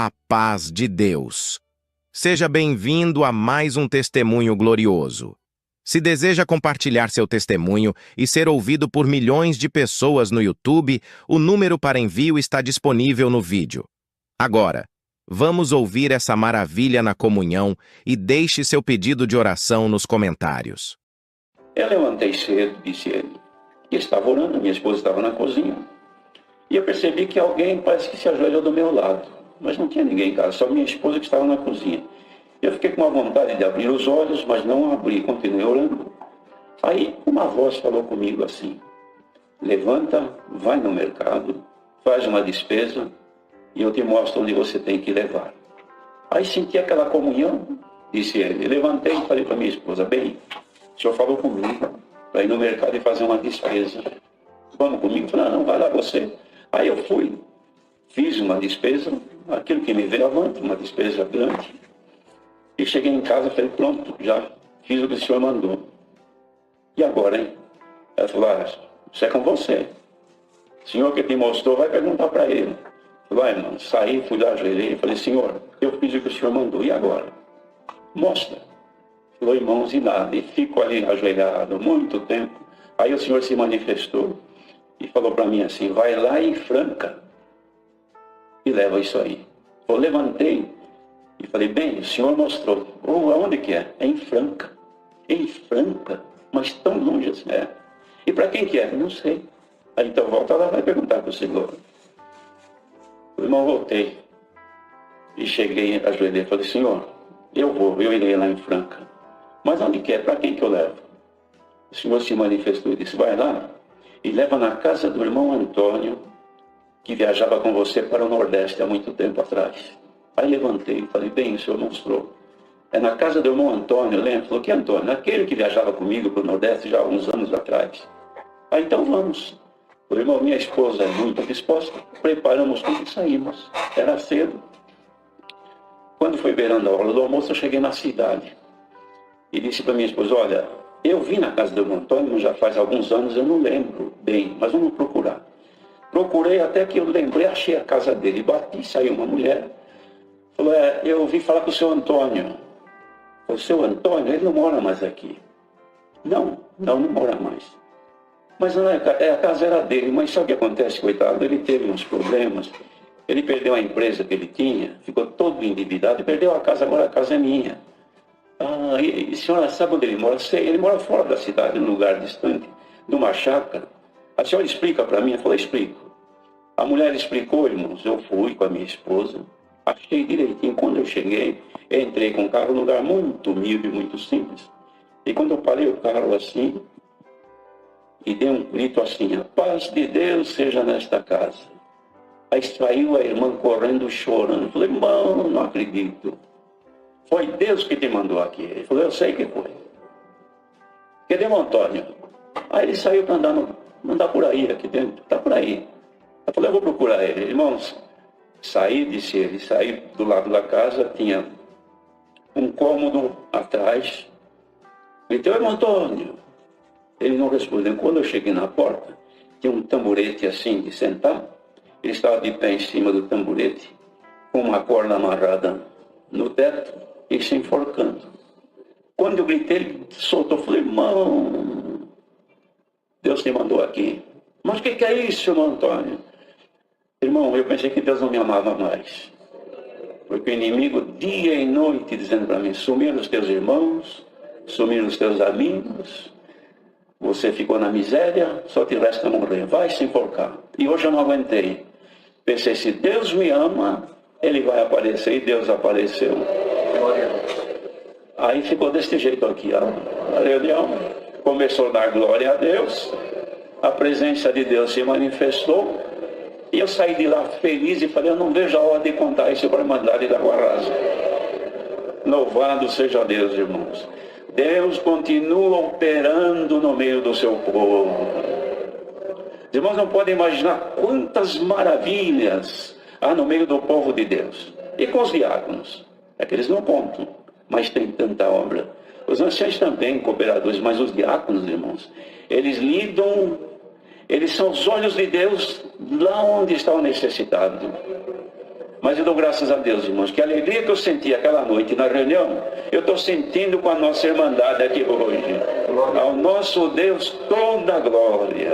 A paz de Deus. Seja bem-vindo a mais um testemunho glorioso. Se deseja compartilhar seu testemunho e ser ouvido por milhões de pessoas no YouTube, o número para envio está disponível no vídeo. Agora, vamos ouvir essa maravilha na comunhão e deixe seu pedido de oração nos comentários. Eu levantei cedo, disse ele, e estava orando, minha esposa estava na cozinha. E eu percebi que alguém parece que se ajoelhou do meu lado, mas não tinha ninguém em casa, só minha esposa que estava na cozinha. Eu fiquei com a vontade de abrir os olhos, mas não abri, continuei orando. Aí uma voz falou comigo assim: levanta, vai no mercado, faz uma despesa e eu te mostro onde você tem que levar. Aí senti aquela comunhão, disse ele. Levantei e falei para minha esposa: bem, o senhor falou comigo para ir no mercado e fazer uma despesa. Vamos comigo? Eu falei: não, vai lá você. Aí eu fui, fiz uma despesa, aquilo que me veio avante, uma despesa grande. E cheguei em casa e falei: pronto, já fiz o que o senhor mandou. E agora, hein? Ela falou: isso é com você. O senhor que te mostrou, vai perguntar para ele. Eu falei: irmão, saí, fui lá, ajoelhei, falei: senhor, eu fiz o que o senhor mandou, e agora? Mostra. Falou: irmãos, e nada. E fico ali ajoelhado muito tempo. Aí o senhor se manifestou e falou para mim assim: vai lá em Franca e leva isso aí. Eu levantei e falei: bem, o senhor mostrou. Aonde que é? É em Franca. Em Franca? Mas tão longe assim, é. E para quem que é? Não sei. Aí então volta lá, vai perguntar para o senhor. O irmão, voltei. E cheguei, ajoelhei, falei: senhor, eu irei lá em Franca. Mas onde que é? Para quem que eu levo? O senhor se manifestou e disse: vai lá e leva na casa do irmão Antônio, que viajava com você para o Nordeste há muito tempo atrás. Aí levantei e falei: bem, o senhor mostrou. É na casa do irmão Antônio, lembra? Falou: que Antônio? Aquele que viajava comigo para o Nordeste já há uns anos atrás. Aí então vamos. O irmão, minha esposa é muito disposta, preparamos tudo e saímos. Era cedo. Quando foi beirando a hora do almoço, eu cheguei na cidade. E disse para minha esposa: olha, eu vim na casa do irmão Antônio já faz alguns anos, eu não lembro bem, mas vamos procurar. Procurei até que eu lembrei, achei a casa dele. Bati, saiu uma mulher. Falou: eu vim falar com o seu Antônio. O seu Antônio, ele não mora mais aqui. Não mora mais. Mas não a casa era dele. Mas sabe o que acontece, coitado? Ele teve uns problemas. Ele perdeu a empresa que ele tinha, ficou todo endividado e perdeu a casa. Agora a casa é minha. E a senhora sabe onde ele mora? Sei, ele mora fora da cidade, num lugar distante, numa chácara. A senhora explica para mim? Eu falei: explico. A mulher explicou, irmãos. Eu fui com a minha esposa, achei direitinho. Quando eu cheguei, entrei com o carro num lugar muito humilde, muito simples. E quando eu parei o carro assim, e dei um grito assim: a paz de Deus seja nesta casa. Aí saiu a irmã correndo, chorando. Eu falei: irmão, não acredito. Foi Deus que te mandou aqui. Ele falou: eu sei que foi. Cadê o Antônio? Aí ele saiu para andar por aí, aqui dentro. Está por aí. Eu falei: eu vou procurar ele. Irmãos, saí, disse ele, saí do lado da casa, tinha um cômodo atrás. Então, irmão Antônio. Ele não respondeu. Quando eu cheguei na porta, tinha um tamborete assim de sentar. Ele estava de pé em cima do tamborete, com uma corda amarrada no teto e se enforcando. Quando eu gritei, ele soltou. Eu falei: irmão, Deus te mandou aqui. Mas o que é isso, irmão Antônio? Irmão, eu pensei que Deus não me amava mais. Porque o inimigo, dia e noite, dizendo para mim: sumiram os teus irmãos, sumiram os teus amigos, você ficou na miséria, só te resta morrer, vai se enforcar. E hoje eu não aguentei. Pensei: se Deus me ama, Ele vai aparecer, e Deus apareceu. Aí ficou desse jeito aqui, a reunião. Começou a dar glória a Deus, a presença de Deus se manifestou, e eu saí de lá feliz e falei: eu não vejo a hora de contar isso para a Irmandade da Guarraza. Louvado seja Deus, irmãos. Deus continua operando no meio do seu povo. Os irmãos não podem imaginar quantas maravilhas há no meio do povo de Deus. E com os diáconos? É que eles não contam, mas tem tanta obra. Os anciãos também, cooperadores, mas os diáconos, irmãos, eles lidam, eles são os olhos de Deus lá onde está o necessitado. Mas eu dou graças a Deus, irmãos, que a alegria que eu senti aquela noite na reunião, eu estou sentindo com a nossa irmandade aqui hoje. Ao nosso Deus toda a glória.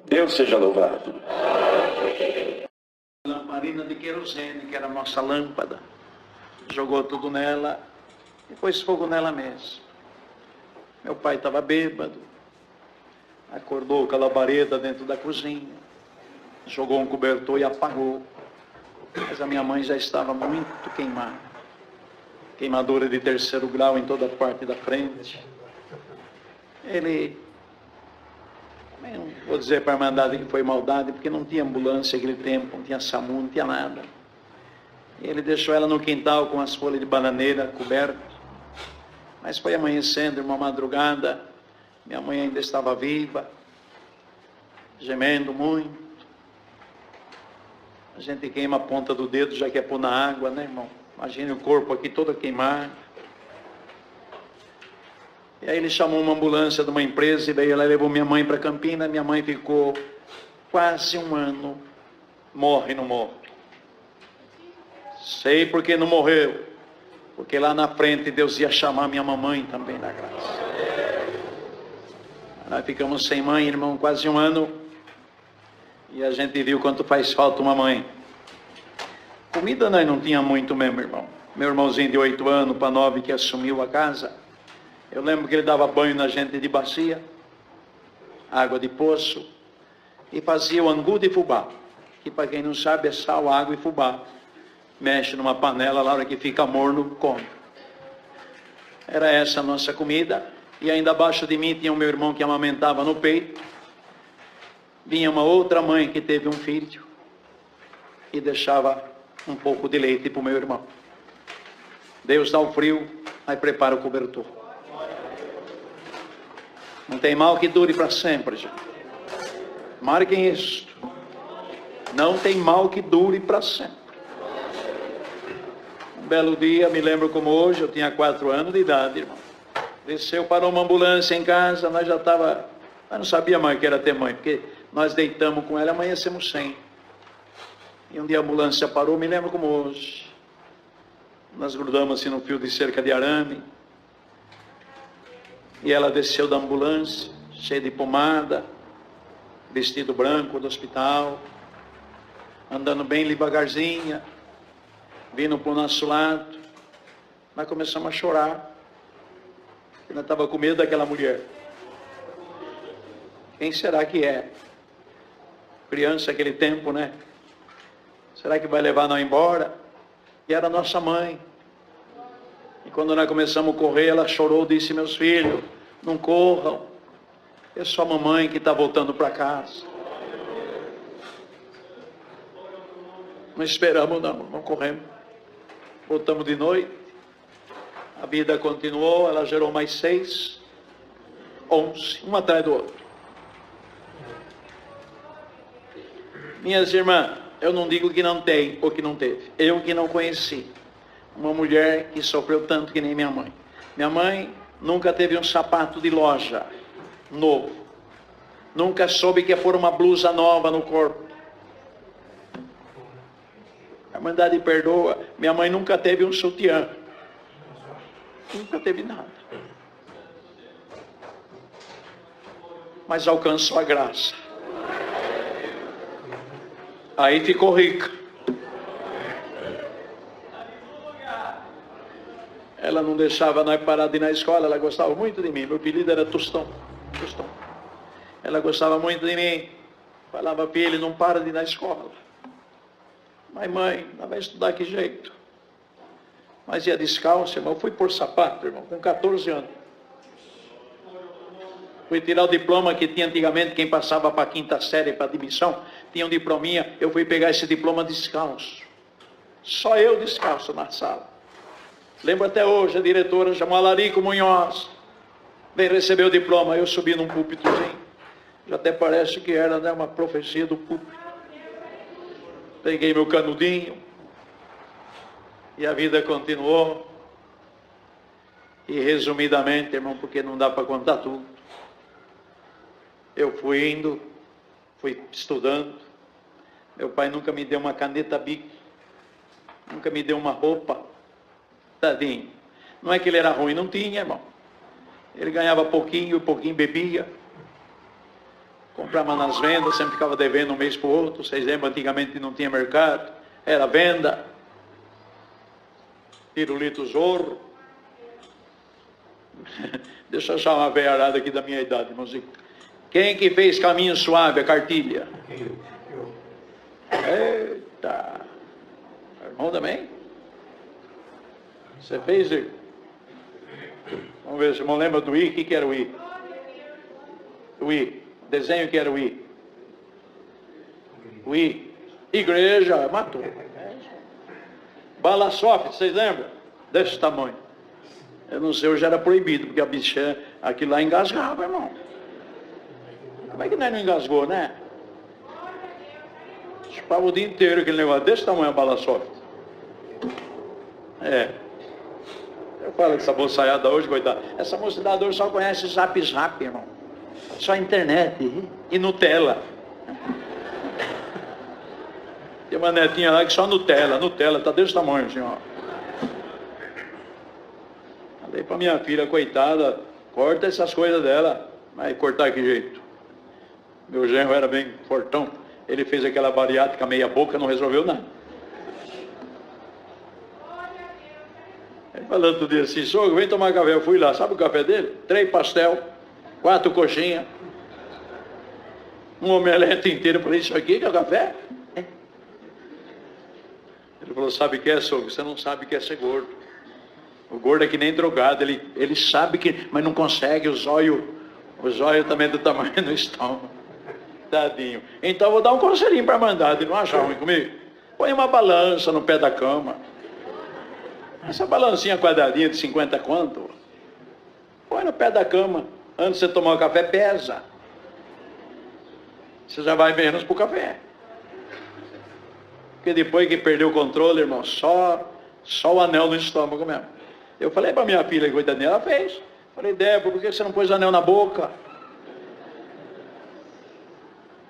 Deus seja louvado. Lamparina de querosene, que era a nossa lâmpada. Jogou tudo nela e pôs fogo nela mesmo. Meu pai estava bêbado, acordou com a labareda dentro da cozinha, jogou um cobertor e apagou. Mas a minha mãe já estava muito queimada. Queimadura de 3º grau em toda a parte da frente. Ele, não vou dizer para a irmandade que foi maldade, porque não tinha ambulância naquele tempo, não tinha SAMU, não tinha nada. Ele deixou ela no quintal com as folhas de bananeira cobertas. Mas foi amanhecendo, uma madrugada, minha mãe ainda estava viva, gemendo muito. A gente queima a ponta do dedo, já quer pôr na água, né, irmão? Imagine o corpo aqui todo queimado. E aí ele chamou uma ambulância de uma empresa e veio, ela levou minha mãe para Campinas. Minha mãe ficou quase um ano, morre, não morre. Sei porque não morreu, porque lá na frente Deus ia chamar minha mamãe também da graça. Nós ficamos sem mãe, irmão, quase um ano. E a gente viu quanto faz falta uma mãe. Comida nós não tinha muito mesmo, irmão. Meu irmãozinho de 8 anos para 9 que assumiu a casa. Eu lembro que ele dava banho na gente de bacia, água de poço, e fazia o angu de fubá, que para quem não sabe é sal, água e fubá. Mexe numa panela, na hora que fica morno, come. Era essa a nossa comida. E ainda abaixo de mim tinha o meu irmão que amamentava no peito. Vinha uma outra mãe que teve um filho e deixava um pouco de leite para o meu irmão. Deus dá o frio, aí prepara o cobertor. Não tem mal que dure para sempre, gente. Marquem isso. Não tem mal que dure para sempre. Um belo dia, me lembro como hoje, eu tinha 4 anos de idade, irmão. Desceu, parou uma ambulância em casa, nós não sabia mais o que era ter mãe, porque nós deitamos com ela, amanhecemos sem. E um dia a ambulância parou, me lembro como hoje. Nós grudamos assim no fio de cerca de arame. E ela desceu da ambulância, cheia de pomada, vestido branco do hospital, andando bem devagarzinha, vindo para o nosso lado. Nós começamos a chorar. Nós estávamos com medo daquela mulher. Quem será que é? Criança aquele tempo, né? Será que vai levar nós embora? E era nossa mãe. E quando nós começamos a correr, ela chorou, disse: meus filhos, não corram. É só a mamãe que está voltando para casa. Não esperamos não corremos. Voltamos de noite. A vida continuou, ela gerou mais 6, 11, um atrás do outro. Minhas irmãs, eu não digo que não tem ou que não teve. Eu que não conheci uma mulher que sofreu tanto que nem minha mãe. Minha mãe nunca teve um sapato de loja novo. Nunca soube que ia pôr uma blusa nova no corpo. A Irmandade perdoa. Minha mãe nunca teve um sutiã. Nunca teve nada. Mas alcançou a graça. Aí ficou rica. Ela não deixava nós parar de ir na escola. Ela gostava muito de mim. Meu apelido era Tostão. Tostão. Ela gostava muito de mim. Falava: filho, não para de ir na escola. Mas mãe, ela vai estudar que jeito? Mas ia descalço, irmão. Eu fui por sapato, irmão, com 14 anos. Fui tirar o diploma que tinha antigamente, quem passava para a 5ª série, para admissão, tinha um diplominha. Eu fui pegar esse diploma descalço. Só eu descalço na sala. Lembro até hoje, a diretora chamou a Larico Munhoz. Vem receber o diploma. Eu subi num púlpitozinho. Já até parece que era, né, uma profecia do púlpito. Peguei meu canudinho. E a vida continuou. E resumidamente, irmão, porque não dá para contar tudo. Eu fui indo, fui estudando. Meu pai nunca me deu uma caneta Bic, nunca me deu uma roupa. Tadinho. Não é que ele era ruim, não tinha, irmão. Ele ganhava pouquinho bebia. Comprava nas vendas, sempre ficava devendo um mês para o outro. Vocês lembram, antigamente não tinha mercado. Era venda. Pirulito Zorro. Deixa eu achar uma veiarada aqui da minha idade, irmãozinho. Quem que fez Caminho Suave, a cartilha? Eita. Irmão também? Você fez? Vamos ver se o irmão lembra do I. O que era o I? O I. Desenho que era o I. O I. Igreja. Matou. Bala soft, vocês lembram? Desse tamanho. Eu não sei, hoje era proibido, porque a bicha, aquilo lá engasgava, irmão. Como é que nós não engasgou, né? Chupava o dia inteiro aquele negócio desse tamanho, a bala soft. Eu falo que essa moçaiada hoje, coitada. Essa moçada hoje só conhece Zap, irmão. Só internet e Nutella. Tem uma netinha lá que só Nutella, tá desse tamanho, senhor. Falei pra minha filha, coitada, corta essas coisas dela. Vai cortar que jeito? Meu genro era bem fortão. Ele fez aquela bariátrica meia boca, não resolveu nada. Ele falou outro dia assim, sogro, vem tomar café. Eu fui lá, sabe o café dele? 3 pastel, 4 coxinhas, um omelete inteiro. Eu falei, isso aqui que é o café? Ele falou, sabe o que é, sogro? Você não sabe o que é ser gordo. O gordo é que nem drogado, ele sabe que, mas não consegue, o zóio também é do tamanho do estômago. Tadinho. Então eu vou dar um conselhinho para mandar, de não achar ruim comigo. Põe uma balança no pé da cama. Essa balancinha quadradinha de 50 quanto? Põe no pé da cama. Antes de você tomar o café, pesa. Você já vai menos pro café. Porque depois que perdeu o controle, irmão, só o anel no estômago mesmo. Eu falei para minha filha, coitadinha, ela fez. Falei, Débora, por que você não pôs o anel na boca?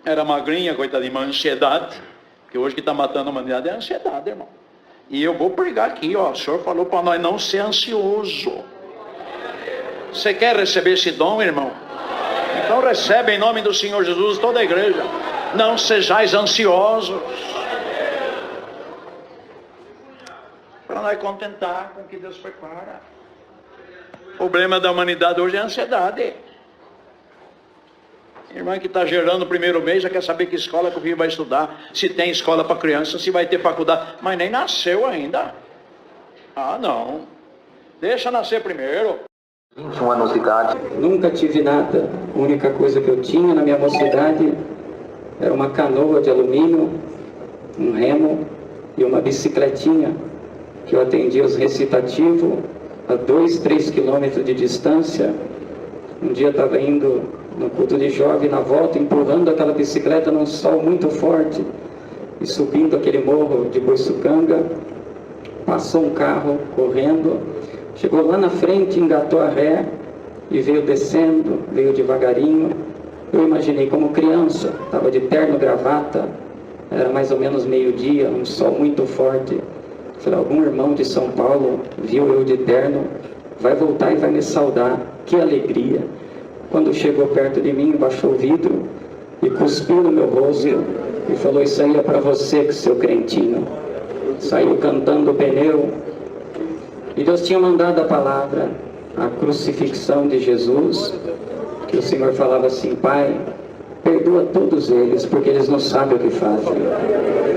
Era magrinha, coitadinha, uma ansiedade. Porque hoje que está matando a humanidade é a ansiedade, irmão. E eu vou pregar aqui, ó. O senhor falou para nós não ser ansioso. Você quer receber esse dom, irmão? Então recebe em nome do Senhor Jesus toda a igreja. Não sejais ansiosos. Para nós contentar com o que Deus prepara. O problema da humanidade hoje é a ansiedade. Irmã que está gerando o primeiro mês já quer saber que escola que o filho vai estudar, se tem escola para criança, se vai ter faculdade, mas nem nasceu ainda. Ah, não. Deixa nascer primeiro. 21 anos de idade. Nunca tive nada. A única coisa que eu tinha na minha mocidade era uma canoa de alumínio, um remo e uma bicicletinha que eu atendia os recitativos a 2, 3 quilômetros de distância. Um dia estava indo no culto de jovem, na volta, empurrando aquela bicicleta num sol muito forte e subindo aquele morro de Boiçucanga, passou um carro correndo, chegou lá na frente, engatou a ré e veio descendo, veio devagarinho. Eu imaginei como criança, estava de terno, gravata, era mais ou menos meio-dia, um sol muito forte. Falei, algum irmão de São Paulo viu eu de terno, vai voltar e vai me saudar, que alegria. Quando chegou perto de mim, baixou o vidro e cuspiu no meu rosto e falou, isso aí é para você, seu crentinho. Saiu cantando o pneu. E Deus tinha mandado a palavra, a crucifixão de Jesus, que o Senhor falava assim, Pai, perdoa todos eles, porque eles não sabem o que fazem.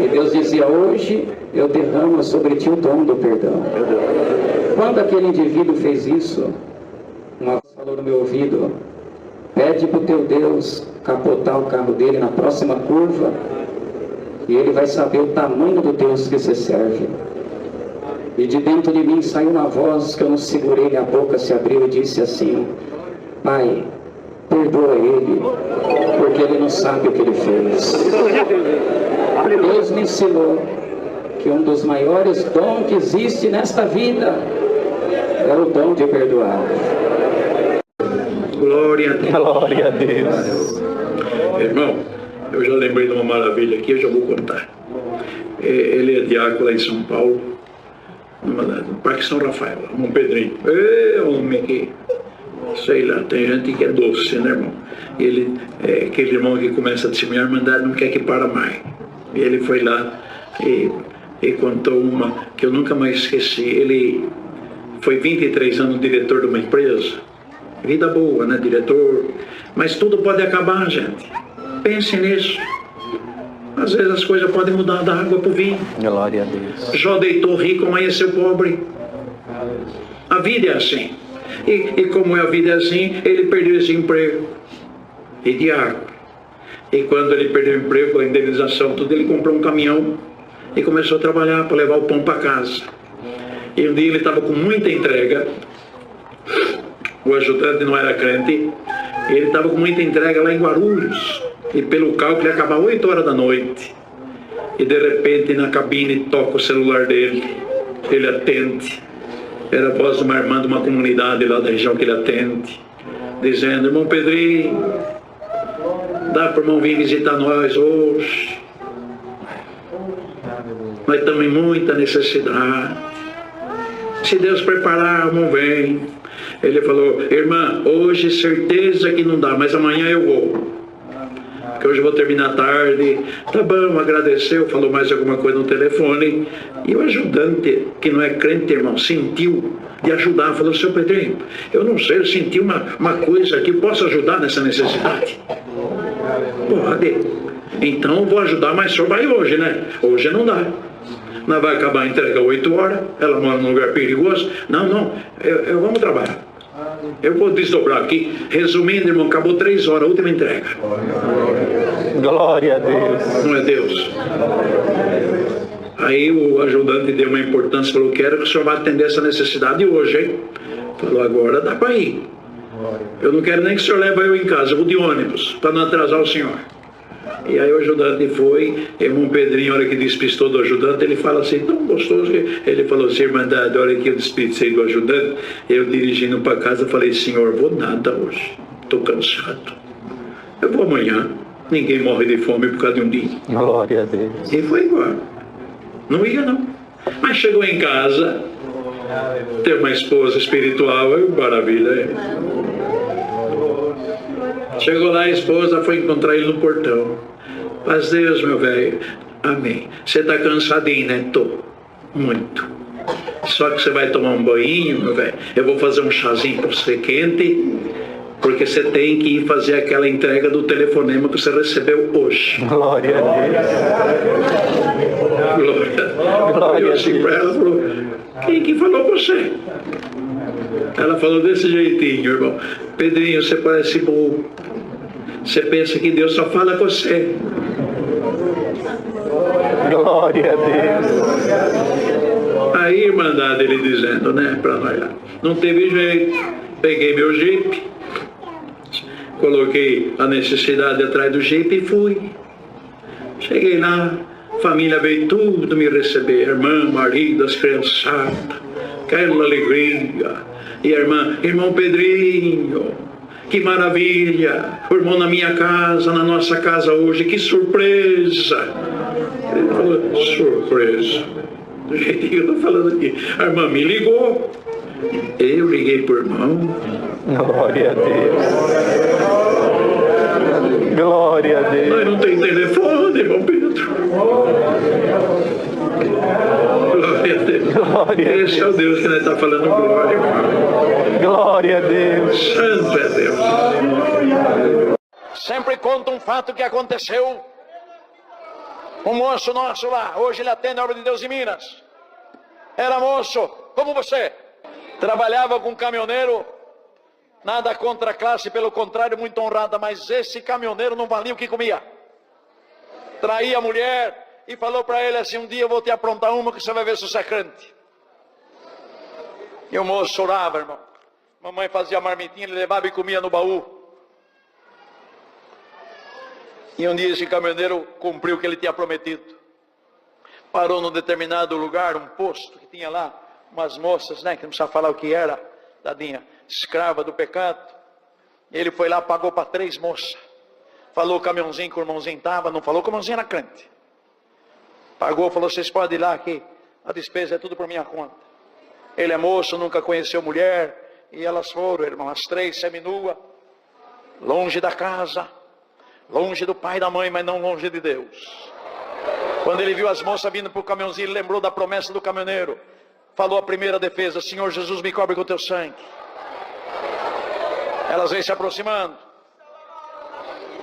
E Deus dizia, hoje eu derramo sobre ti o dom do perdão. Quando aquele indivíduo fez isso, uma voz falou no meu ouvido, pede para o teu Deus capotar o carro dele na próxima curva e ele vai saber o tamanho do Deus que você serve. E de dentro de mim saiu uma voz que eu não segurei, minha boca se abriu e disse assim, Pai, perdoa ele, porque ele não sabe o que ele fez. Deus me ensinou que um dos maiores dons que existe nesta vida é o dom de perdoar. Glória a Deus. Glória a Deus. Irmão, Eu já lembrei de uma maravilha aqui, eu já vou contar. Ele é diácono lá em São Paulo, no Parque São Rafael, irmão Pedrinho. Homem que, sei lá, tem gente que é doce, né, irmão? Ele é aquele irmão que começa a testemunhar a Irmandade, não quer que para mais. E ele foi lá e contou uma que eu nunca mais esqueci. Ele foi 23 anos diretor de uma empresa. Vida boa, né, diretor? Mas tudo pode acabar, gente. Pense nisso. Às vezes as coisas podem mudar da água para o vinho. Glória a Deus. Jó deitou rico, amanheceu pobre. A vida é assim. E como a vida é assim, ele perdeu esse emprego. E diácono. E quando ele perdeu o emprego, a indenização, tudo, ele comprou um caminhão e começou a trabalhar para levar o pão para casa. E um dia ele estava com muita entrega. O ajudante não era crente. Ele estava com muita entrega lá em Guarulhos. E pelo cálculo ia acabar 8 horas da noite. E de repente na cabine toca o celular dele. Ele atende. Era a voz de uma irmã de uma comunidade lá da região que ele atende. Dizendo: irmão Pedrinho, dá para o irmão vir visitar nós hoje. Nós estamos em muita necessidade. Se Deus preparar, o irmão vem. Ele falou: irmã, hoje certeza que não dá, mas amanhã eu vou. Que hoje eu vou terminar tarde. Tá bom, agradeceu, falou mais alguma coisa no telefone. E o ajudante, que não é crente, irmão, sentiu de ajudar. Falou: seu Pedrinho, eu não sei, eu senti uma coisa que posso ajudar nessa necessidade. Pode. Então eu vou ajudar, mas o senhor vai hoje, né? Hoje não dá. Não vai acabar a entrega 8 horas. Ela mora num lugar perigoso. Não, eu vamos trabalhar. Eu vou desdobrar aqui. Resumindo, irmão, acabou 3 horas, a última entrega. Glória a Deus. Não é Deus? Aí o ajudante deu uma importância, falou: quero que o senhor vá atender essa necessidade hoje, hein? Falou: agora dá para ir. Eu não quero nem que o senhor leve eu em casa, eu vou de ônibus, para não atrasar o senhor. E aí o ajudante foi, irmão Pedrinho, a hora que despistou do ajudante, ele fala assim, tão gostoso, ele falou assim: Irmandade, a hora que eu despistei do ajudante, eu dirigindo para casa, falei: senhor, vou nada hoje, estou cansado, eu vou amanhã, ninguém morre de fome por causa de um dia. Glória a Deus. E foi embora, não ia não, mas chegou em casa, tem uma esposa espiritual, maravilha. Chegou lá, a esposa foi encontrar ele no portão. Paz Deus, meu velho. Amém. Você está cansadinho, né? Tô. Muito. Só que você vai tomar um banho, meu velho. Eu vou fazer um chazinho para você quente, porque você tem que ir fazer aquela entrega do telefonema que você recebeu hoje. Glória a Deus. Glória. Eu assim para ela, falou: quem que falou com você? Ela falou desse jeitinho, irmão: Pedrinho, você parece bobo. Você pensa que Deus só fala com você. Glória a Deus. Aí, Irmandade, ele dizendo, né, para nós lá. Não teve jeito. Peguei meu Jeep, coloquei a necessidade atrás do Jeep e fui. Cheguei lá, a família veio tudo me receber. Irmã, marido, as criançadas. Aquela alegria. E a irmã: irmão Pedrinho, que maravilha, o irmão na minha casa, na nossa casa hoje, que surpresa. Ele falou: surpresa, do jeito que eu estou falando aqui. A irmã me ligou, eu liguei para o irmão. Glória a Deus. Glória a Deus. Nós não tem telefone, irmão Pedro. Glória a Deus. Glória a Esse é o Deus que nós estamos falando, glória, irmão. Glória a Deus. Santo é Deus. Sempre conta um fato que aconteceu. Um moço nosso lá, hoje ele atende a obra de Deus em Minas. Era moço, como você. Trabalhava com caminhoneiro, nada contra a classe, pelo contrário, muito honrada. Mas esse caminhoneiro não valia o que comia. Traía a mulher e falou para ele assim: um dia eu vou te aprontar uma que você vai ver se você é crente. E o moço chorava, irmão. Mamãe fazia marmitinha, ele levava e comia no baú. E um dia esse caminhoneiro cumpriu o que ele tinha prometido. Parou num determinado lugar, um posto que tinha lá umas moças, né, que não precisa falar o que era, tadinha, escrava do pecado. E ele foi lá, pagou para 3 moças. falou o caminhãozinho que o irmãozinho estava, não falou que o irmãozinho era crente. Pagou, falou, vocês podem ir lá que a despesa é tudo por minha conta. Ele é moço, nunca conheceu mulher, e elas foram, irmão, as 3 seminua, longe da casa, longe do pai e da mãe, mas não longe de Deus. Quando ele viu as moças vindo para o caminhãozinho, ele lembrou da promessa do caminhoneiro. Falou a primeira defesa, Senhor Jesus, me cobre com o teu sangue. Elas vêm se aproximando.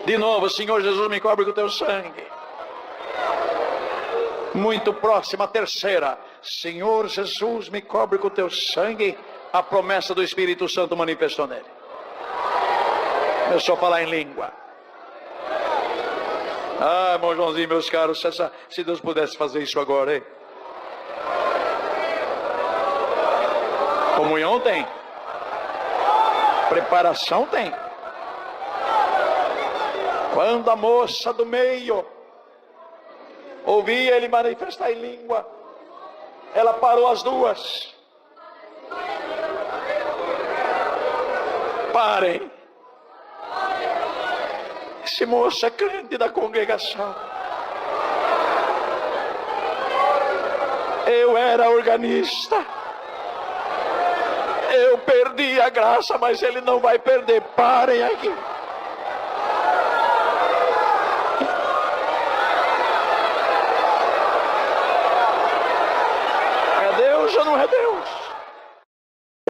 De novo, Senhor Jesus, me cobre com o teu sangue. Muito próxima, a terceira, Senhor Jesus, me cobre com o teu sangue. A promessa do Espírito Santo manifestou nele. Começou a falar em língua. Ah, irmão Joãozinho, meus caros, se Deus pudesse fazer isso agora, hein? Comunhão tem. Preparação tem. Quando a moça do meio ouvia ele manifestar em língua, ela parou as duas. Parem. Esse moço é crente da congregação. Eu era organista. Eu perdi a graça, mas ele não vai perder. Parem aqui. É Deus ou não é Deus?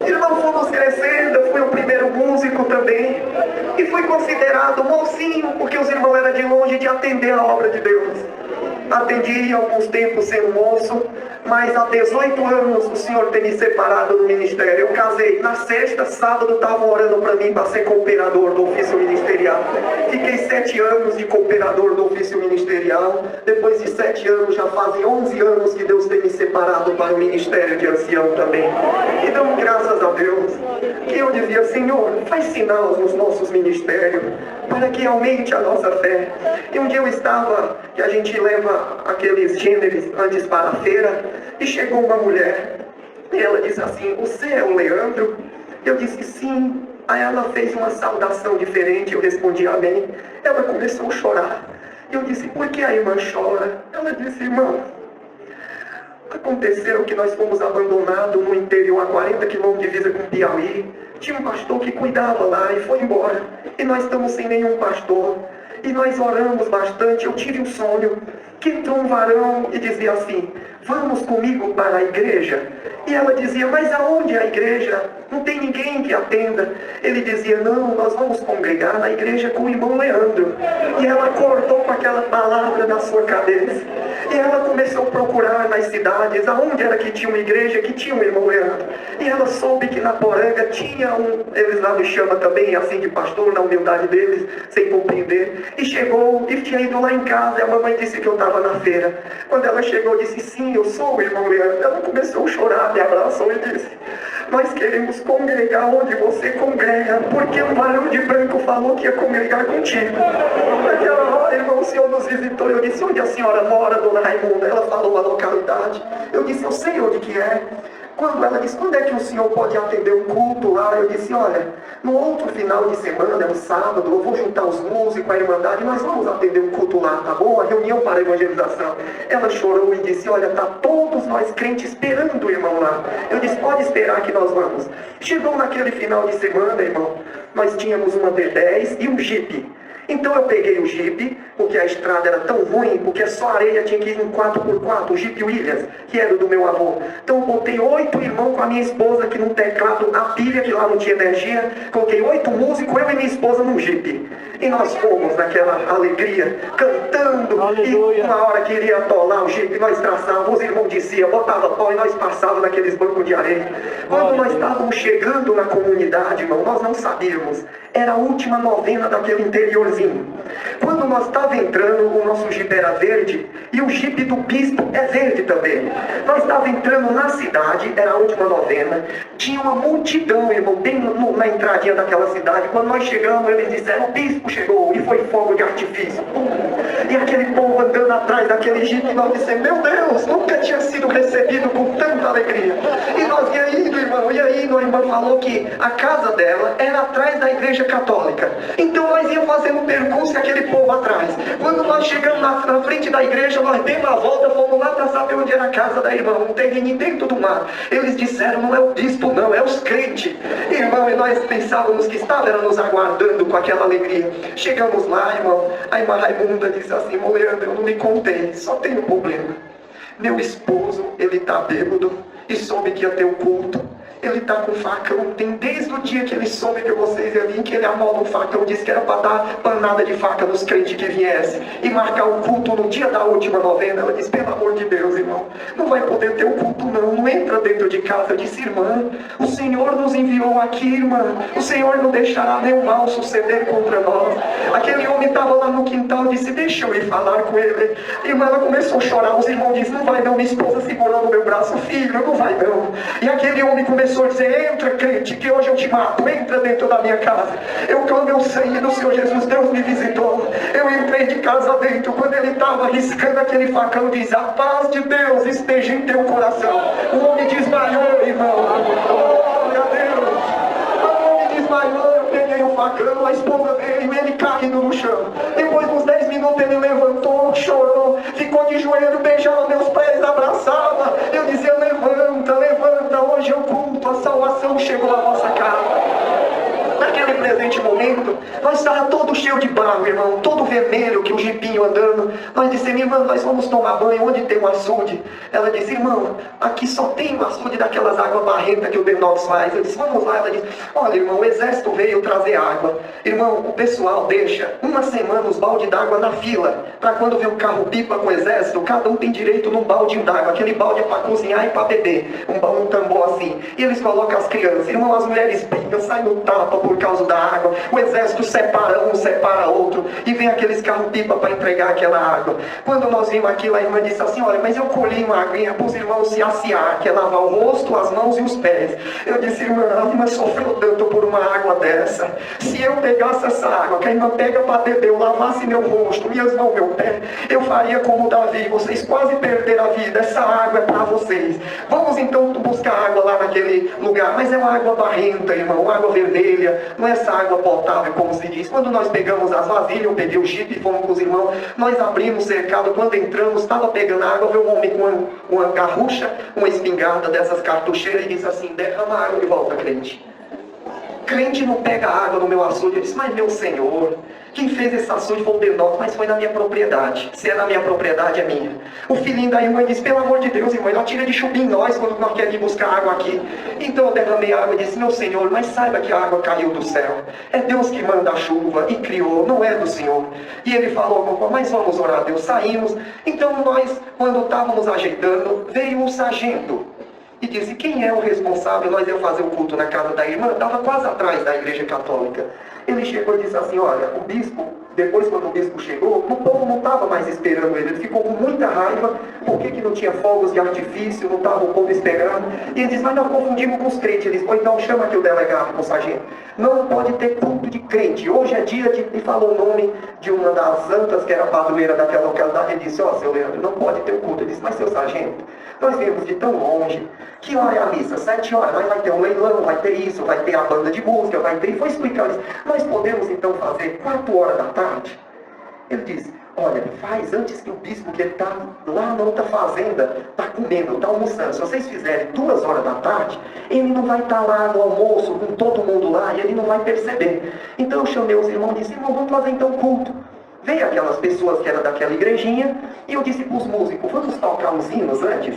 Irmão, fomos crescendo, eu fui o primeiro músico também. E fui considerado mocinho, porque os irmãos eram de longe de atender a obra de Deus. Atendi alguns tempos sendo moço, mas há 18 anos o Senhor tem me separado do ministério. Eu casei na sexta, sábado estavam orando para mim para ser cooperador do ofício ministerial. Fiquei 7 anos de cooperador do ofício ministerial. Depois de 7 anos, já fazem 11 anos que Deus tem me separado para o ministério de ancião também. E damos graças a Deus, que eu dizia, Senhor, faz sinal nos nossos ministérios, para que aumente a nossa fé. E um dia eu estava, que a gente leva aqueles gêneros antes para a feira, e chegou uma mulher, e ela disse assim, você é o Leandro? Eu disse sim. Aí ela fez uma saudação diferente, eu respondi amém. Ela começou a chorar. Eu disse, por que a irmã chora? Ela disse, irmão, aconteceu que nós fomos abandonados no interior, a 40 quilômetros de divisa com Piauí. Tinha um pastor que cuidava lá e foi embora. E nós estamos sem nenhum pastor. E nós oramos bastante. Eu tive um sonho que entrou um varão e dizia assim, vamos comigo para a igreja? E ela dizia, mas aonde é a igreja? Não tem ninguém que atenda. Ele dizia, não, nós vamos congregar na igreja com o irmão Leandro. E ela cortou com aquela palavra na sua cabeça. E ela começou a procurar nas cidades, aonde era que tinha uma igreja, que tinha um irmão Leandro. E ela soube que na Poranga tinha eles lá me chamam também assim de pastor, na humildade deles, sem compreender. E chegou, e tinha ido lá em casa, e a mamãe disse que eu estava na feira. Quando ela chegou, disse, sim, eu sou o irmão Leandro. Ela começou a chorar, me abraçou e disse, nós queremos congregar onde você congrega, porque um varão de branco falou que ia congregar contigo. Naquela hora, irmão, o Senhor nos visitou. Eu disse, onde a senhora mora, dona Raimunda? Ela falou a localidade. Eu disse, eu sei onde que é. Quando ela disse, quando é que o senhor pode atender um culto lá? Eu disse, olha, no outro final de semana, no sábado, eu vou juntar os músicos, a irmandade, nós vamos atender um culto lá, tá bom? A reunião para a evangelização. Ela chorou e disse, olha, tá todos nós crentes esperando o irmão lá. Eu disse, pode esperar que nós vamos. Chegou naquele final de semana, irmão, nós tínhamos uma D10 e um Jeep. Então eu peguei o Jeep, porque a estrada era tão ruim, porque só areia tinha que ir em 4x4, o Jeep Williams, que era do meu avô. Então eu botei 8 irmãos com a minha esposa aqui num teclado, a pilha, que lá não tinha energia. Coloquei 8 músicos, eu e minha esposa num Jeep. E nós fomos naquela alegria, cantando. Aleluia. E uma hora que iria atolar o Jeep, nós traçávamos, os irmãos diziam, botava pó e nós passávamos naqueles bancos de areia. Quando nós estávamos chegando na comunidade, irmão, nós não sabíamos. Era a última novena daquele interiorzinho. Quando nós estávamos entrando, o nosso Jeep era verde e o Jeep do bispo é verde também. Nós estávamos entrando na cidade, era a última novena. Tinha uma multidão, irmão, bem na entradinha daquela cidade. Quando nós chegamos, eles disseram, o bispo chegou, e foi fogo de artifício. E aquele povo andando atrás daquele Jeep, e nós dissemos, meu Deus, nunca tinha sido recebido com tanta alegria. E nós ia indo, irmão, e aí nós a irmã falou que a casa dela era atrás da igreja católica. Então nós íamos fazendo um percurso e aquele povo atrás. Quando nós chegamos na frente da igreja, nós demos a volta, fomos lá para saber onde era a casa da irmã, um terreno dentro do mar. Eles disseram, não é o bispo não, é os crentes. Irmão, e nós pensávamos que estava nos aguardando com aquela alegria. Chegamos lá, irmão, a irmã Raimunda disse assim, irmão Leandro, eu não me contei, só tenho um problema. Meu esposo, ele está bêbado e soube que ia ter o culto. Ele está com facão, tem desde o dia que ele soube que vocês iam vir, que ele amola um facão, disse que era para dar panada de faca nos crentes que viessem e marcar o culto no dia da última novena. Ela disse, pelo amor de Deus, irmão, não vai poder ter o culto não entra dentro de casa. Eu disse, irmã, o Senhor nos enviou aqui, irmã, o Senhor não deixará nenhum mal suceder contra nós. Aquele homem estava lá no quintal, disse, deixa eu ir falar com ele. Irmã, ela começou a chorar, os irmãos disseram, não vai não, minha esposa segurando meu braço, filho, não vai não. E aquele homem começou a dizer, entra crente, que hoje eu te mato, entra dentro da minha casa. Eu clamo o sangue do Senhor Jesus, Deus me visitou. Eu entrei de casa dentro, quando ele estava riscando aquele facão, diz, a paz de Deus esteja em teu coração. O homem desmaiou, irmão. Glória a Deus. O homem desmaiou, eu peguei o facão, a esposa veio, ele caindo no chão. Depois de uns 10 minutos ele levantou, chorou, ficou de joelho, beijava meus pés, abraçava. Eu dizia, levanta, levanta, hoje é o culto, a salvação chegou à vossa casa. Naquele presente momento, nós estávamos todos cheios de barro, irmão, todo vermelho, que o jipinho andando. Nós dissemos, irmã, nós vamos tomar banho, onde tem um açude? Ela disse, irmão, aqui só tem um açude daquelas águas barrentas que o Denox faz. Eu disse, vamos lá. Ela disse, olha, irmão, o exército veio trazer água. Irmão, o pessoal deixa uma semana os baldes d'água na fila, para quando vem um carro-pipa com o exército, cada um tem direito num balde d'água. Aquele balde é para cozinhar e para beber, um tambor assim. E eles colocam as crianças. Irmão, as mulheres brigam, saem no tapa por causa da água. O exército separa um, separa outro, e vem aqueles carro-pipa para entregar aquela água. Quando nós vimos aquilo, a irmã disse assim, olha, mas eu colhi uma aguinha para os irmãos se aciar, que é lavar o rosto, as mãos e os pés. Eu disse, irmã, a irmã sofreu tanto por uma água dessa. Se eu pegasse essa água, que a irmã pega para beber, eu lavasse meu rosto, minhas mãos, meu pé, eu faria como Davi. Vocês quase perderam a vida, essa água é para vocês. Vamos então buscar água lá naquele lugar, mas é uma água barrenta, irmão, uma água vermelha, não é essa água potável, como se diz. Quando nós pegamos as vasilhas, eu peguei o jipe e fomos com os irmãos, nós abrimos o cercado, quando entramos, estava pegando água, veio um homem com uma garrucha, uma espingarda dessas cartucheiras, e disse assim, derrama água de volta, crente. Crente não pega água no meu açude. Eu disse, mas meu Senhor, quem fez esse açude foi o Denox, mas foi na minha propriedade. Se é na minha propriedade, é minha. O filhinho da irmã disse, pelo amor de Deus, irmã, ela tira de chupim em nós quando nós queremos ir buscar água aqui. Então eu derramei água e disse, meu Senhor, mas saiba que a água caiu do céu. É Deus que manda a chuva e criou, não é do Senhor. E ele falou, mas vamos orar a Deus. Saímos. Então nós, quando estávamos ajeitando, veio um sargento e disse, quem é o responsável? Nós íamos fazer o culto na casa da irmã, estava quase atrás da igreja católica. Ele chegou e disse assim, olha, o bispo, depois quando o bispo chegou, o povo não estava mais esperando ele ficou com muita raiva, porque que não tinha fogos de artifício, não estava o povo esperando. E ele disse, mas nós confundimos com os crentes. Ele disse, pois então chama aqui o delegado, o sargento. Não pode ter culto de crente, hoje é dia de... E falou o nome de uma das santas, que era padroeira daquela localidade. Ele disse, ó, seu Leandro, não pode ter culto. Ele disse, mas seu sargento, nós viemos de tão longe. Que hora é a missa? 7 horas. Mas vai ter um leilão, vai ter isso, vai ter a banda de música, vai ter... E foi explicar isso. Nós podemos então fazer 4 horas da tarde? Ele disse, olha, faz antes que o bispo que está lá na outra fazenda, está comendo, está almoçando. Se vocês fizerem 2 horas da tarde, ele não vai estar lá no almoço com todo mundo lá e ele não vai perceber. Então eu chamei os irmãos e disse, irmão, vamos fazer então culto. Veio aquelas pessoas que eram daquela igrejinha e eu disse para os músicos, vamos tocar os hinos antes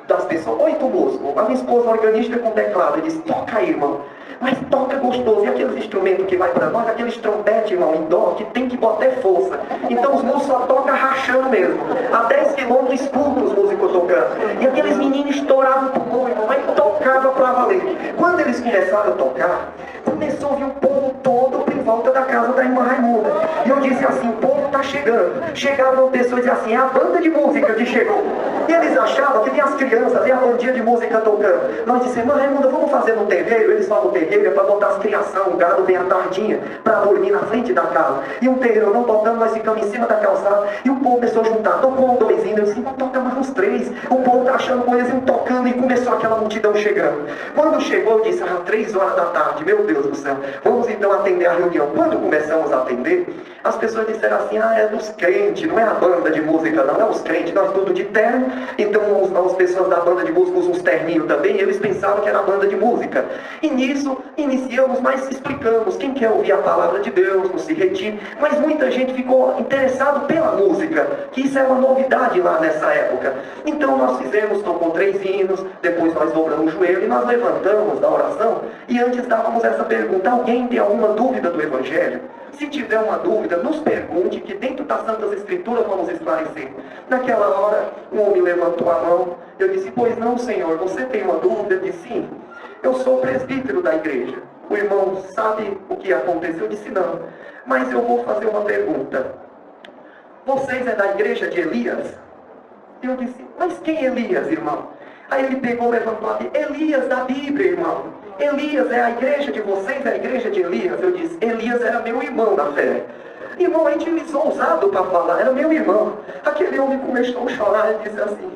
das pessoas. 8 músicos, a minha esposa organista com teclado, ele disse, toca aí, irmão. Mas toca gostoso, e aqueles instrumentos que vai para nós, aqueles trompetes, irmão, em dó, que tem que botar força. Então os músicos só tocam rachando mesmo. A 10 quilômetros escuta os músicos tocando. E aqueles meninos estouravam o pulmão, irmão, mas tocava para valer. Quando eles começaram a tocar, começou a vir o povo todo em volta da casa da irmã Raimunda. E eu disse assim, o povo está chegando. Chegavam pessoas e diziam assim, é a banda de música que chegou. E eles achavam que vinha as crianças, vinha a bandinha de música tocando. Nós dissemos, Raimundo, vamos fazer no terreiro? Eles falam, o terreiro é para botar as criação, o gado vem à tardinha, para dormir na frente da casa. E um terreiro não tocando, nós ficamos em cima da calçada, e o povo começou a juntar, tocou um, dois hinos, eu disse, não toca mais uns três. O povo tá achando coisas, iam tocando, e começou aquela multidão chegando. Quando chegou, eu disse, 3 horas da tarde, meu Deus do céu, vamos então atender a reunião. Quando começamos a atender, as pessoas disseram assim, é dos crentes, não é a banda de música não, é os crentes, nós tudo de terno, então as pessoas da banda de música usam uns terninhos também, e eles pensavam que era a banda de música. E nisso, iniciamos, mas explicamos, quem quer ouvir a palavra de Deus, não se retire, mas muita gente ficou interessado pela música, que isso é uma novidade lá nessa época. Então nós fizemos, tocou 3 hinos, depois nós dobramos o joelho e nós levantamos da oração, e antes dávamos essa pergunta, alguém tem alguma dúvida do Evangelho? Se tiver uma dúvida, nos pergunte, que dentro das Santas Escrituras vamos esclarecer. Naquela hora, um homem levantou a mão, eu disse, pois não, senhor, você tem uma dúvida? Ele disse, sim, eu sou presbítero da igreja. O irmão sabe o que aconteceu? Eu disse, não, mas eu vou fazer uma pergunta. Vocês é da igreja de Elias? Eu disse, mas quem é Elias, irmão? Aí ele pegou, levantou a Bíblia, Elias da Bíblia, irmão. Elias é a igreja de vocês, é a igreja de Elias. Eu disse, Elias era meu irmão na fé. Irmão, a gente me ousado para falar, era meu irmão. Aquele homem começou a chorar e disse assim,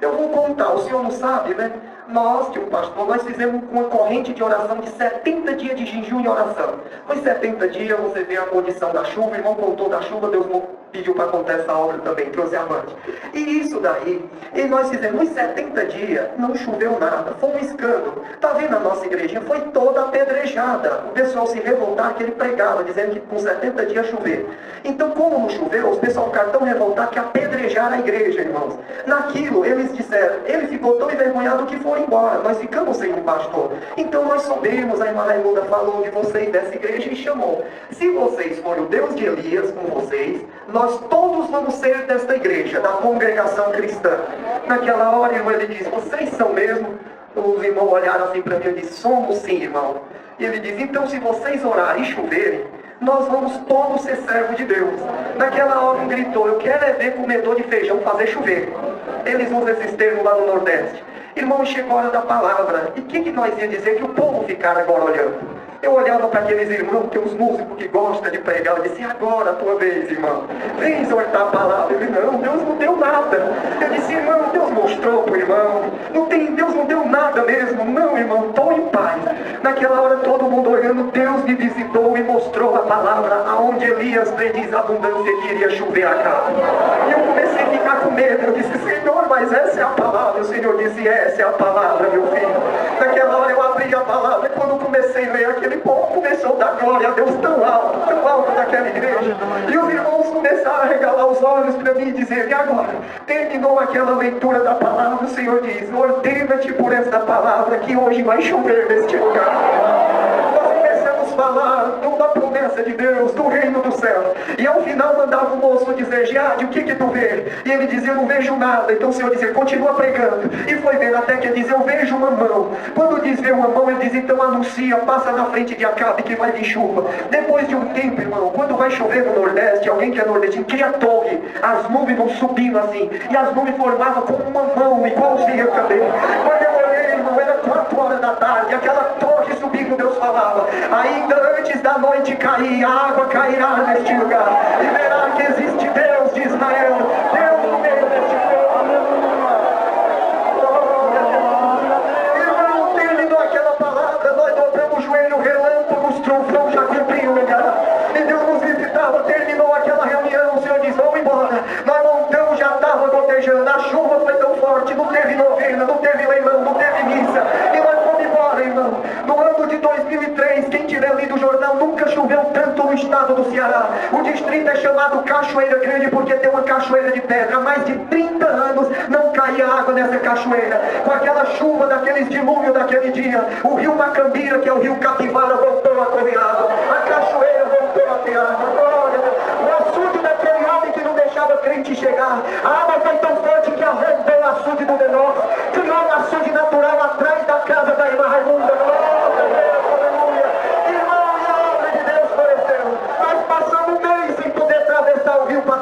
eu vou contar, o senhor não sabe, né? Nós, que o pastor, nós fizemos uma corrente de oração de 70 dias de jejum e oração. Nos 70 dias você vê a condição da chuva, o irmão contou da chuva, Deus pediu para contar essa obra também, trouxe avante. E isso daí, e nós fizemos, nos 70 dias, não choveu nada, foi um escândalo. Está vendo a nossa igrejinha? Foi toda apedrejada. O pessoal se revoltar que ele pregava, dizendo que com 70 dias chover. Então, como não choveu, os pessoal ficaram tão revoltados que apedrejaram a igreja, irmãos. Naquilo, eles disseram, ele ficou tão envergonhado que foi embora, nós ficamos sem um pastor. Então nós soubemos, a irmã Raimunda falou de vocês dessa igreja e chamou. Se vocês forem o Deus de Elias com vocês, nós todos vamos ser desta igreja, da congregação cristã. Naquela hora, irmão, ele disse, vocês são mesmo? Os irmãos olharam assim para mim e disse, somos sim, irmão. E ele diz, então se vocês orarem e choverem, nós vamos todos ser servos de Deus. Naquela hora um gritou, eu quero é ver comedor de feijão fazer chover. Eles usam esses termos lá no Nordeste. Irmão, chegou a hora da palavra. E o que nós ia dizer que o povo ficara agora olhando? Eu olhava para aqueles irmãos, que os músicos que gostam de pregar, eu disse, agora a tua vez, irmão. Vem exortar a palavra. Ele, não, Deus não deu nada. Eu disse, irmão, Deus mostrou para o irmão. Deus não deu nada mesmo. Não, irmão, estou em paz. Naquela hora, todo mundo olhando, Deus me visitou e mostrou a palavra, aonde Elias prediz a abundância que iria chover a casa. E eu comecei a ficar com medo. Eu disse, Senhor, mas essa é a palavra. O Senhor disse, essa é a palavra, meu filho. Naquela hora eu abri a palavra, e quando comecei a ler, aquele povo começou a dar glória a Deus tão alto daquela igreja. E os irmãos começaram a regalar os olhos para mim e dizer, e agora? Terminou aquela leitura da palavra, o Senhor diz, ordena-te por esta palavra que hoje vai chover neste lugar. Falar da promessa de Deus, do reino do céu. E ao final mandava o moço dizer, Giade, o que tu vê? E ele dizia, eu não vejo nada. Então o Senhor dizia, continua pregando. E foi vendo até que ele dizia, eu vejo uma mão. Quando diz ver uma mão, ele diz, então anuncia, passa na frente de Acabe que vai vir chuva. Depois de um tempo, irmão, quando vai chover no Nordeste, alguém que é nordestino, cria torre, as nuvens vão subindo assim, e as nuvens formavam como uma mão, igualzinha também. Quando eu olhei, irmão, era 4 horas da tarde, aquela torre subindo, Deus falava, ainda antes da noite cair, a água cairá neste lugar, e verá que existe Deus de Israel, Deus no meio deste povo. Irmão, terminou aquela palavra, nós dobramos o joelho, relâmpagos, trovão já cumpriu o lugar, e Deus nos visitava, terminou aquela reunião, o Senhor diz, vamos embora, nós montamos, já estava gotejando, a chuva foi tão forte, não teve novena, não teve leilão, não teve missa, e nós fomos embora, irmão. No ano de 2003, quem tiver lido o jornal, nunca choveu tanto no estado do Ceará. O distrito é chamado Cachoeira Grande porque tem uma cachoeira de pedra. Há mais de 30 anos não caía água nessa cachoeira. Com aquela chuva, daqueles dilúvios daquele dia, o rio Macambira, que é o rio Capivara, voltou a correr água. A cachoeira voltou a ter água. Glória a Deus. O açude daquele homem que não deixava crente chegar. A água foi tão forte que arrombou o açude do menor. Criou um açude natural atrás da casa da irmã Raimunda. Glória a Deus. Aleluia. Irmão, e a obra de Deus floresceu. Nós passamos um mês sem poder atravessar o rio para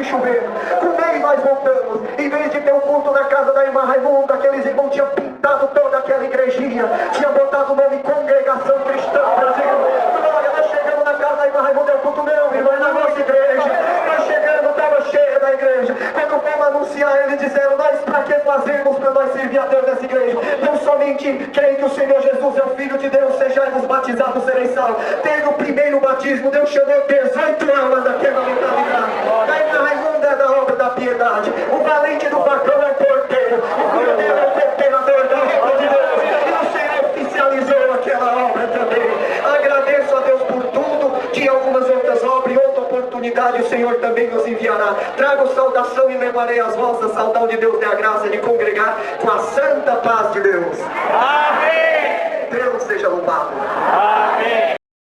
chovendo. Com meio nós voltamos. Em vez de ter um culto na casa da irmã Raimunda, aqueles irmãos tinham pintado toda aquela igrejinha, tinham botado o nome Congregação Cristã Brasil. Olha, nós chegamos na casa da irmã Raimunda, é o culto não, irmão, é na nossa igreja. Nós chegamos, estava cheia da igreja. Quando fomos anunciar, eles disseram: nós para que fazemos para nós servir a Deus nessa igreja? Não somente creem que o Senhor Jesus é o Filho de Deus, sejais batizados, sereis salvos. Teve o primeiro batismo, Deus chamou 18 almas daquela mentalidade. Da irmã Raimunda é da obra da piedade. O valente do facão é o porteiro. O cordeiro é o temperador da obra de Deus. E o Senhor oficializou aquela obra também. Agradeço a Deus por tudo. Tinha algumas outras obras e outra oportunidade o Senhor também nos enviará. Trago saudação e levarei as vossas. Saudade de Deus, dê a graça de congregar com a santa paz de Deus. Amém! Deus seja louvado.